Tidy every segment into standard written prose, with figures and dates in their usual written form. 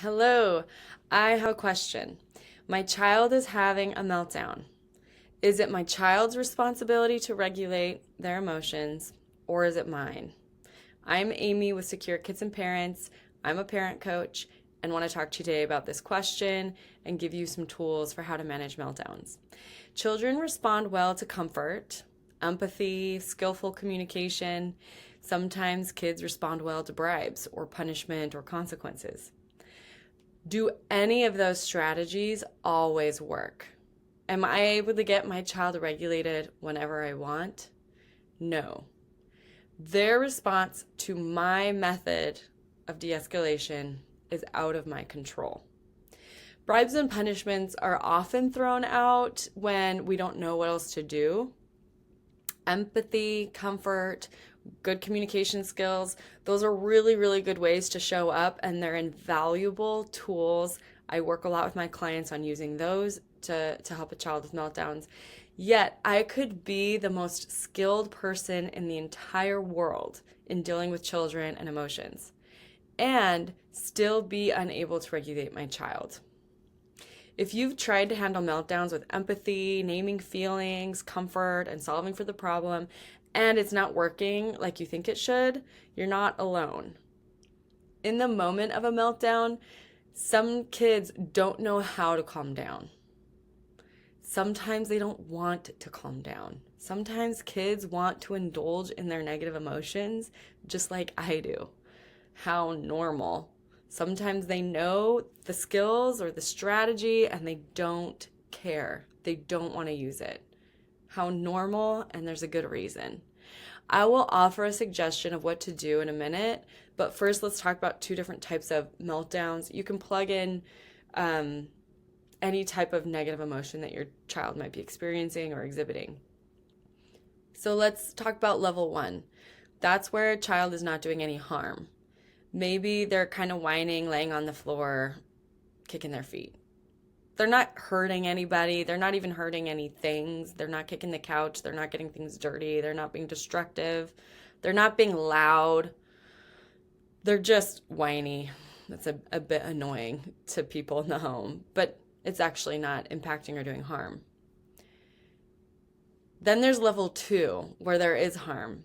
Hello, I have a question. My child is having a meltdown. Is it my child's responsibility to regulate their emotions, or is it mine? I'm Amy with Secure Kids and Parents. I'm a parent coach and want to talk to you today about this question and give you some tools for how to manage meltdowns. Children respond well to comfort, empathy, skillful communication. Sometimes kids respond well to bribes or punishment or consequences. Do any of those strategies always work? Am I able to get my child regulated whenever I want? No. Their response to my method of de escalation is out of my control. Bribes and punishments are often thrown out when we don't know what else to do. Empathy, comfort, good communication skills, those are really, really good ways to show up, and they're invaluable tools. I work a lot with my clients on using those to help a child with meltdowns. Yet, I could be the most skilled person in the entire world in dealing with children and emotions and still be unable to regulate my child. If you've tried to handle meltdowns with empathy, naming feelings, comfort, and solving for the problem, and it's not working like you think it should, you're not alone. In the moment of a meltdown, some kids don't know how to calm down. Sometimes they don't want to calm down. Sometimes kids want to indulge in their negative emotions just like I do. How normal. Sometimes they know the skills or the strategy and they don't care. They don't want to use it. How normal, and there's a good reason. I will offer a suggestion of what to do in a minute, but first let's talk about two different types of meltdowns. You can plug in any type of negative emotion that your child might be experiencing or exhibiting. So let's talk about level one. That's where a child is not doing any harm. Maybe they're kind of whining, laying on the floor, kicking their feet. They're not hurting anybody. They're not even hurting any things. They're not kicking the couch. They're not getting things dirty. They're not being destructive. They're not being loud. They're just whiny. That's a bit annoying to people in the home, but it's actually not impacting or doing harm. Then there's level two, where there is harm.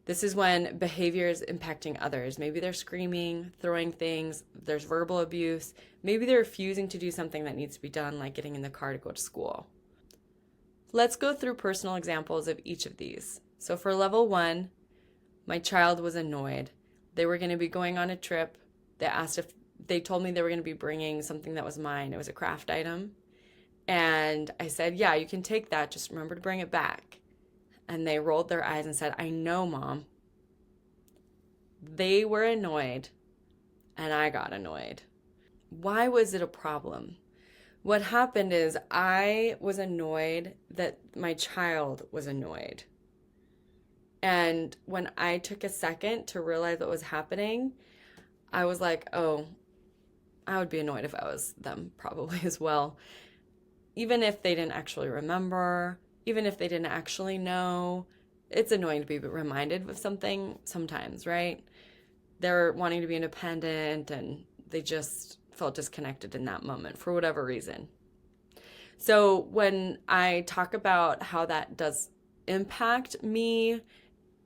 This is when behavior is impacting others. Maybe they're screaming, throwing things, there's verbal abuse. Maybe they're refusing to do something that needs to be done, like getting in the car to go to school. Let's go through personal examples of each of these. So for level one, my child was annoyed. They were going to be going on a trip. They told me they were going to be bringing something that was mine. It was a craft item. And I said, yeah, you can take that. Just remember to bring it back. And they rolled their eyes and said, I know, Mom. They were annoyed, and I got annoyed. Why was it a problem? What happened is I was annoyed that my child was annoyed. And when I took a second to realize what was happening, I was like, oh, I would be annoyed if I was them probably as well. Even if they didn't actually remember, even if they didn't actually know, it's annoying to be reminded of something sometimes, right? They're wanting to be independent and they just felt disconnected in that moment for whatever reason. So when I talk about how that does impact me,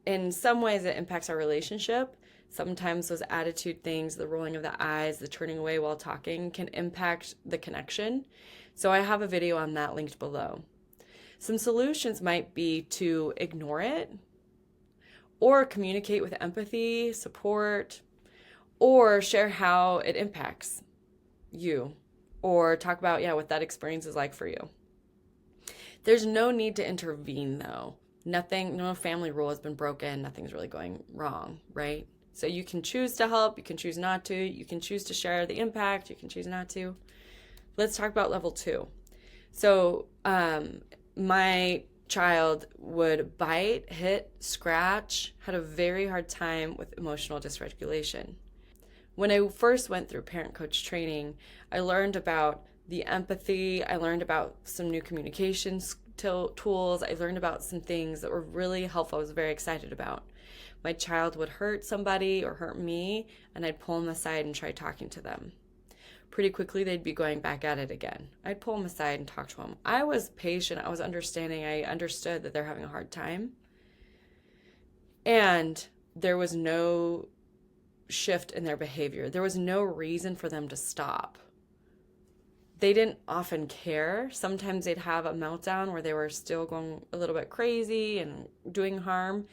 in some ways it impacts our relationship. Sometimes those attitude things, the rolling of the eyes, the turning away while talking can impact the connection. So I have a video on that linked below. Some solutions might be to ignore it or communicate with empathy, support, or share how it impacts you or talk about, what that experience is like for you. There's no need to intervene though. No family rule has been broken. Nothing's really going wrong, right? So you can choose to help. You can choose not to. You can choose to share the impact. You can choose not to. Let's talk about level two. So, my child would bite, hit, scratch, had a very hard time with emotional dysregulation. When I first went through parent coach training, I learned about the empathy, I learned about some new communication tools, I learned about some things that were really helpful, I was very excited about. My child would hurt somebody or hurt me, and I'd pull them aside and try talking to them. pretty quickly they'd be going back at it again. I'd pull them aside and talk to them. I was patient. I was understanding. I understood that they're having a hard time. And there was no shift in their behavior. There was no reason for them to stop. They didn't often care. Sometimes they'd have a meltdown where they were still going a little bit crazy and doing harm.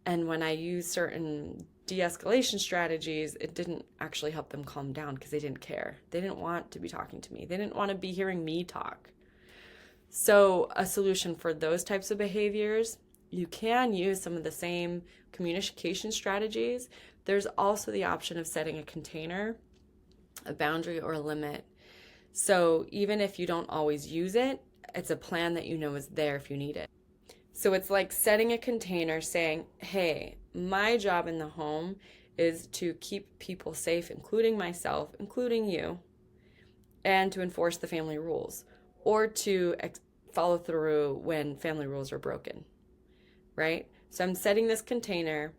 And when I used certain de-escalation strategies, it didn't actually help them calm down because they didn't care. They didn't want to be talking to me. They didn't want to be hearing me talk. So a solution for those types of behaviors, you can use some of the same communication strategies. There's also the option of setting a container, a boundary, or a limit. So even if you don't always use it, it's a plan that you know is there if you need it. So it's like setting a container saying, hey, my job in the home is to keep people safe, including myself, including you, and to enforce the family rules, or to follow through when family rules are broken, right? So I'm setting this container,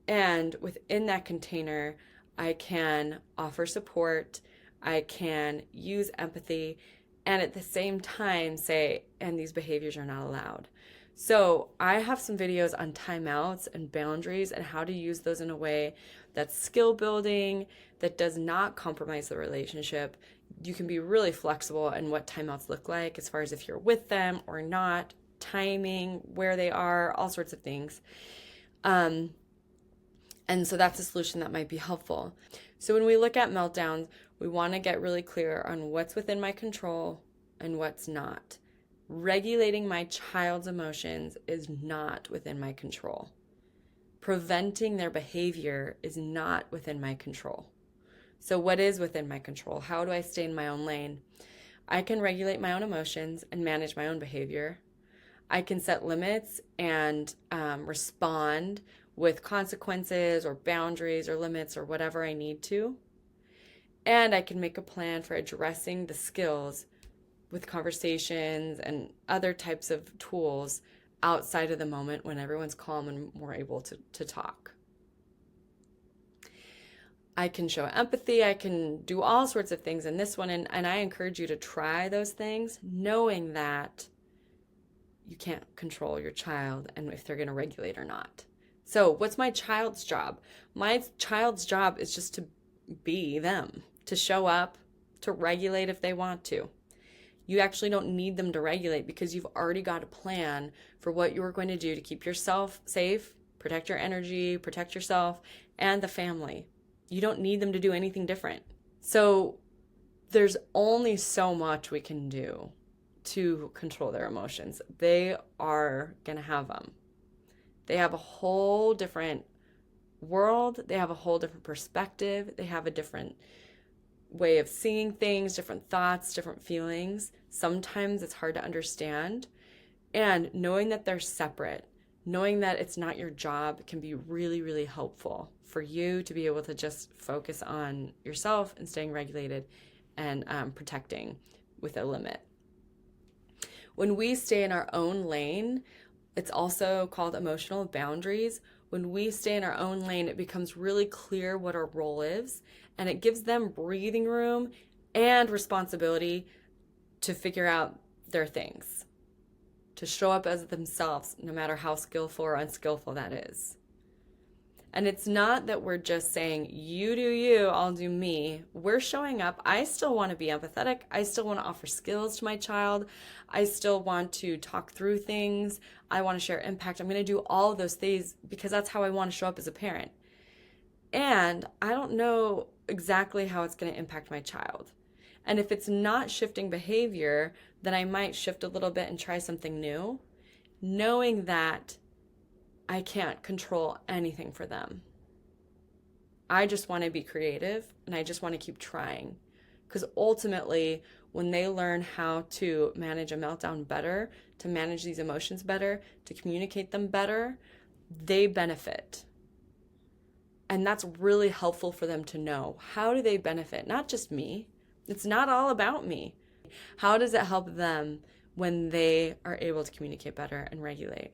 and within that container, I can offer support, I can use empathy, and at the same time say, and these behaviors are not allowed. So I have some videos on timeouts and boundaries and how to use those in a way that's skill building, that does not compromise the relationship. You can be really flexible in what timeouts look like as far as if you're with them or not, timing, where they are, all sorts of things. And so that's a solution that might be helpful. So when we look at meltdowns, we want to get really clear on what's within my control and what's not. Regulating my child's emotions is not within my control. Preventing their behavior is not within my control. So what is within my control? How do I stay in my own lane? I can regulate my own emotions and manage my own behavior. I can set limits and respond with consequences or boundaries or limits or whatever I need to. And I can make a plan for addressing the skills with conversations and other types of tools outside of the moment when everyone's calm and we're able to talk. I can show empathy. I can do all sorts of things in this one. And I encourage you to try those things, knowing that you can't control your child and if they're going to regulate or not. So what's my child's job? My child's job is just to be them, to show up, to regulate if they want to. You actually don't need them to regulate because you've already got a plan for what you're going to do to keep yourself safe, protect your energy, protect yourself, and the family. You don't need them to do anything different. So there's only so much we can do to control their emotions. They are going to have them. They have a whole different world. They have a whole different perspective. They have a different way of seeing things, different thoughts, different feelings. Sometimes it's hard to understand. And knowing that they're separate, knowing that it's not your job can be really, really helpful for you to be able to just focus on yourself and staying regulated and protecting with a limit. When we stay in our own lane, it's also called emotional boundaries. When we stay in our own lane, it becomes really clear what our role is, and it gives them breathing room and responsibility to figure out their things, to show up as themselves, no matter how skillful or unskillful that is. And it's not that we're just saying, you do you, I'll do me. We're showing up. I still want to be empathetic. I still want to offer skills to my child. I still want to talk through things. I want to share impact. I'm going to do all of those things because that's how I want to show up as a parent. And I don't know exactly how it's going to impact my child. And if it's not shifting behavior, then I might shift a little bit and try something new, knowing that I can't control anything for them. I just want to be creative and I just want to keep trying. Because ultimately, when they learn how to manage a meltdown better, to manage these emotions better, to communicate them better, they benefit. And that's really helpful for them to know. How do they benefit? Not just me. It's not all about me. How does it help them when they are able to communicate better and regulate?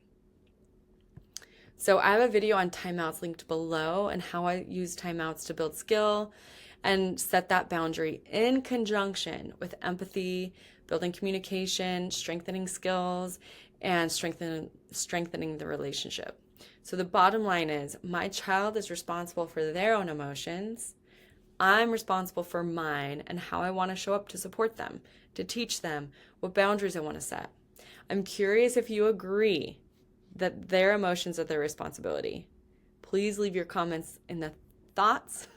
So I have a video on timeouts linked below and how I use timeouts to build skill and set that boundary in conjunction with empathy, building communication, strengthening skills, and strengthening the relationship. So the bottom line is my child is responsible for their own emotions. I'm responsible for mine and how I want to show up to support them, to teach them what boundaries I want to set. I'm curious if you agree that their emotions are their responsibility. Please leave your comments in the thoughts.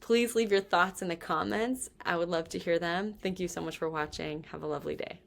Please leave your thoughts in the comments. I would love to hear them. Thank you so much for watching. Have a lovely day.